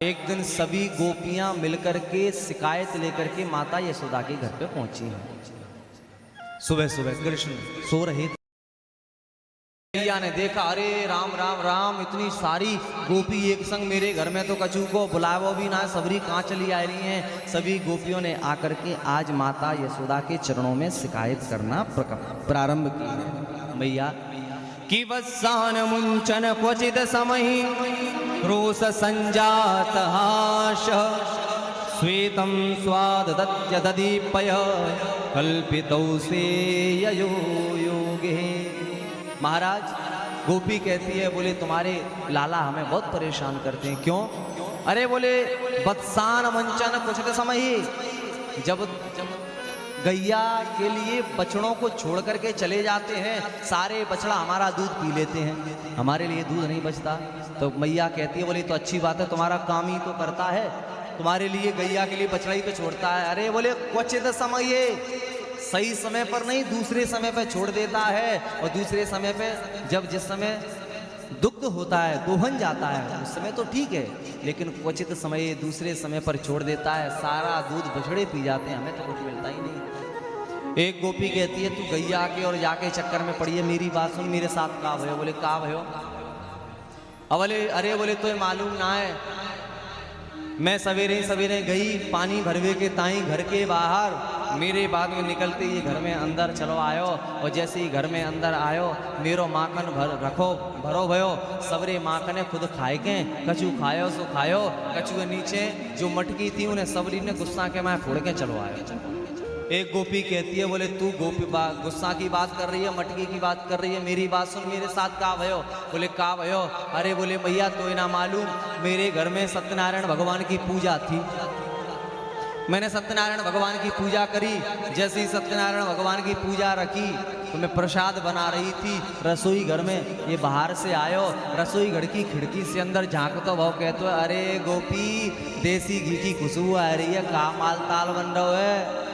एक दिन सभी गोपियां मिलकर के शिकायत लेकर के माता यशोदा के घर पे पहुंची हैं। सुबह सुबह कृष्ण सो रहे थे। मैया ने देखा, अरे राम राम राम, इतनी सारी गोपी एक संग मेरे घर में, तो कछु को बुलावो भी ना, सबरी कहाँ चली आ रही हैं। सभी गोपियों ने आकर के आज माता यशोदा के चरणों में शिकायत करना प्रारंभ की। मैया कि वत्सान मुंचन क्वचित समय रोष संजात हाश श्वेतं स्वाददत्य ददीपय कल्पितौ से ययो योगे। महाराज, गोपी कहती है, बोले तुम्हारे लाला हमें बहुत परेशान करते हैं। क्यों? अरे बोले वत्सान मंचन कुछ समय ही, जब गैया के लिए बछड़ों को छोड़ करके चले जाते हैं, सारे बछड़ा हमारा दूध पी लेते हैं, हमारे लिए दूध नहीं बचता। तो मैया कहती है, बोले तो अच्छी बात है, तुम्हारा काम ही तो करता है, तुम्हारे लिए गैया के लिए बछड़ा ही तो छोड़ता है। अरे बोले क्वचित समय, ये सही समय पर नहीं, दूसरे समय पे छोड़ देता है। और दूसरे समय पे, जब जिस समय दुग्ध होता है, दोहन जाता है, उस समय तो ठीक है, लेकिन क्वचित समय दूसरे समय पर छोड़ देता है, सारा दूध बछड़े पी जाते हैं, हमें तो कुछ मिलता ही नहीं। एक गोपी कहती है, तू गैया के और जाके चक्कर में पड़ी है, मेरी बात सुन, मेरे साथ का भयो। बोले का भयो? बोले अरे बोले तो मालूम ना है, मैं सवेरे सवेरे गई पानी भरवे के ताई घर के बाहर, मेरे बाद में निकलते ही घर में अंदर चलो आयो, और जैसे ही घर में अंदर आयो, मेरो माखन भरो भयो, सबरे माखने खुद खाए के, कछु खायो सो खायो, कछु नीचे जो मटकी थी उन्हें सबरी ने गुस्सा के मैं फोड़ के चलो आयो। एक गोपी कहती है, बोले तू गोपी गुस्सा की बात कर रही है, मटकी की बात कर रही है, मेरी बात सुन, मेरे साथ का भयो? बोले का भयो? अरे बोले मैया तो ना मालूम, मेरे घर में सत्यनारायण भगवान की पूजा थी, मैंने सत्यनारायण भगवान की पूजा करी, जैसे ही सत्यनारायण भगवान की पूजा रखी तो मैं प्रसाद बना रही थी रसोई घर में, ये बाहर से आयो, रसोई घर की खिड़की से अंदर झांकतो भाव कहते हो, अरे गोपी देसी घी की खुशबू आ रही है, का माल ताल बन रहा है।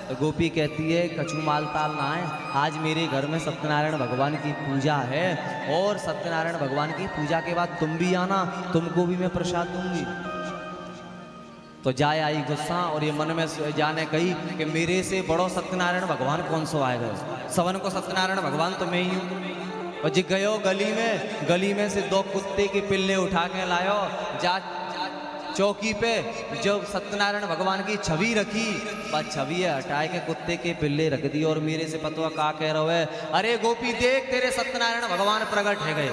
तो गोपी कहती है, कछु माल ताल ना है, आज मेरे घर में सत्यनारायण भगवान की पूजा है, और सत्यनारायण भगवान की पूजा के बाद तुम भी आना, तुमको भी मैं प्रसाद दूंगी। तो जाए आई गुस्सा, और ये मन में जाने कही कि मेरे से बड़ो सत्यनारायण भगवान कौन सो आएगा, सवन को सत्यनारायण भगवान तो मैं ही हूँ। और जी गयो गली में से 2 कुत्ते के पिल्ले उठा के लायो, जा चौकी पे जब सत्यनारायण भगवान की छवि रखी, बस छवि है हटाए के कुत्ते के पिल्ले रख दी, और मेरे से पतवा का कह रहा है, अरे गोपी देख तेरे सत्यनारायण भगवान प्रकट है गए।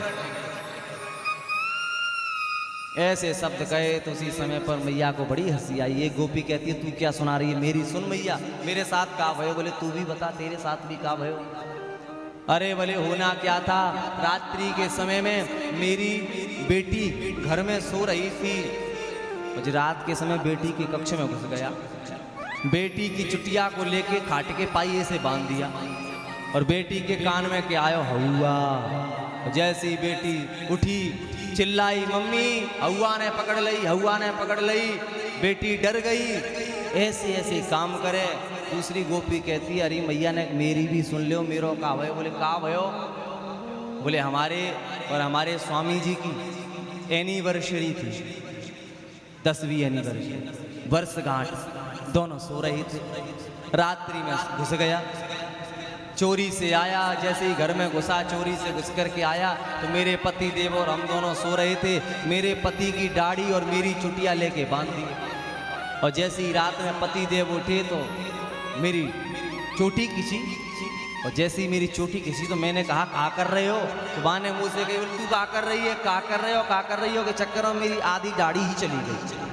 ऐसे शब्द कहे तो उसी समय पर मैया को बड़ी हंसी आई। एक गोपी कहती है, तू क्या सुना रही है, मेरी सुन मैया, मेरे साथ का भयो? बोले तू भी बता, तेरे साथ भी का भयो? अरे बोले होना क्या था, रात्रि के समय में मेरी बेटी घर में सो रही थी, रात के समय बेटी की कक्ष में घुस गया, बेटी की चुटिया को लेके खाट के पाइये से बांध दिया, और बेटी के कान में क्या आयो, हौआ। जैसी बेटी उठी चिल्लाई, मम्मी हौआ ने पकड़ लई, हौआ ने पकड़ लई, बेटी डर गई। ऐसे ऐसे काम करे। दूसरी गोपी कहती है, अरे मैया ने मेरी भी सुन लो, मेरो का भयो? बोले का भयो? बोले हमारे और हमारे स्वामी जी की एनिवर्सरी थी, 10वीं एनिवर्सरी, वर्षगांठ, दोनों सो रही थे, रात्रि में घुस गया, चोरी से आया, जैसे ही घर में घुसा, चोरी से घुस करके आया तो मेरे पति देव और हम दोनों सो रहे थे, मेरे पति की दाढ़ी और मेरी चुटिया लेके बांध दी, और जैसे ही रात में पति देव उठे तो मेरी चोटी खींची, और जैसे ही मेरी चोटी खींची तो मैंने कहा का कर रहे हो? तो माँ ने मुँह से कही, तू का कर रही है, का कर रहे हो, का कर रही हो के चक्कर में मेरी आधी दाढ़ी ही चली गई।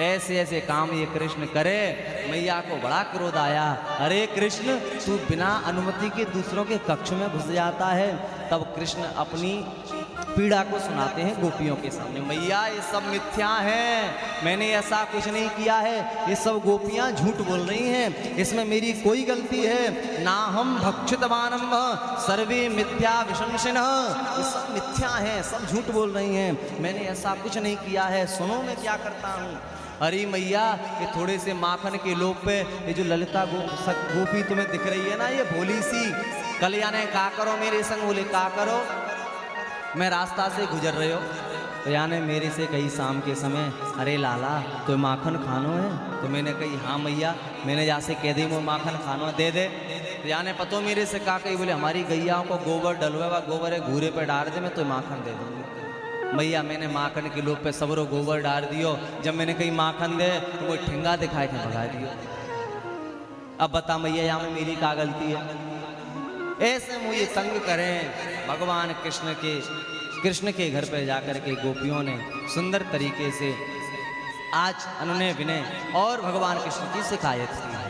ऐसे ऐसे काम ये कृष्ण करे, मैया को बड़ा क्रोध आया। अरे कृष्ण, तू बिना अनुमति के दूसरों के कक्ष में घुस जाता है। तब कृष्ण अपनी पीड़ा को सुनाते हैं गोपियों के सामने, मैया ये सब मिथ्या है, मैंने ऐसा कुछ नहीं किया है, ये सब गोपियां झूठ बोल रही हैं, इसमें मेरी कोई गलती है ना, हम भक्षितवानम सर्वे मिथ्या विशंसिनः, ये सब मिथ्या है, सब झूठ बोल रही हैं, मैंने ऐसा कुछ नहीं किया है, सुनो मैं क्या करता हूँ। अरे मैया, ये थोड़े से माखन के लोभ पे ये जो ललिता गोपी तुम्हें दिख रही है ना, ये भोली सी, कल्याण का करो मेरे संग? बोले का करो? मैं रास्ता से गुजर रहे हो, तो याने मेरे से कही शाम के समय, अरे लाला तो माखन खानो है? तो मैंने कही हाँ मैया, मैंने जैसे कह दी वो माखन खानो दे दे। तो याने पतो मेरे से कहा कही, बोले हमारी गैयाओं को गोबर डलवे वा गोबर है घूरे पे डाल दे, मैं तो माखन दे दूंगी। मैया मैंने माखन के लोग पे सबरो गोबर डाल दियो। जब मैंने कही माखन दे तो वो ठेंगा दिखाए के भगा दियो। अब बता मैया यहाँ में मेरी क्या गलती है? ऐसे मुझे तंग करें भगवान कृष्ण के घर पे जाकर के गोपियों ने सुंदर तरीके से आज उन्होंने विनय और भगवान कृष्ण की शिकायत की है।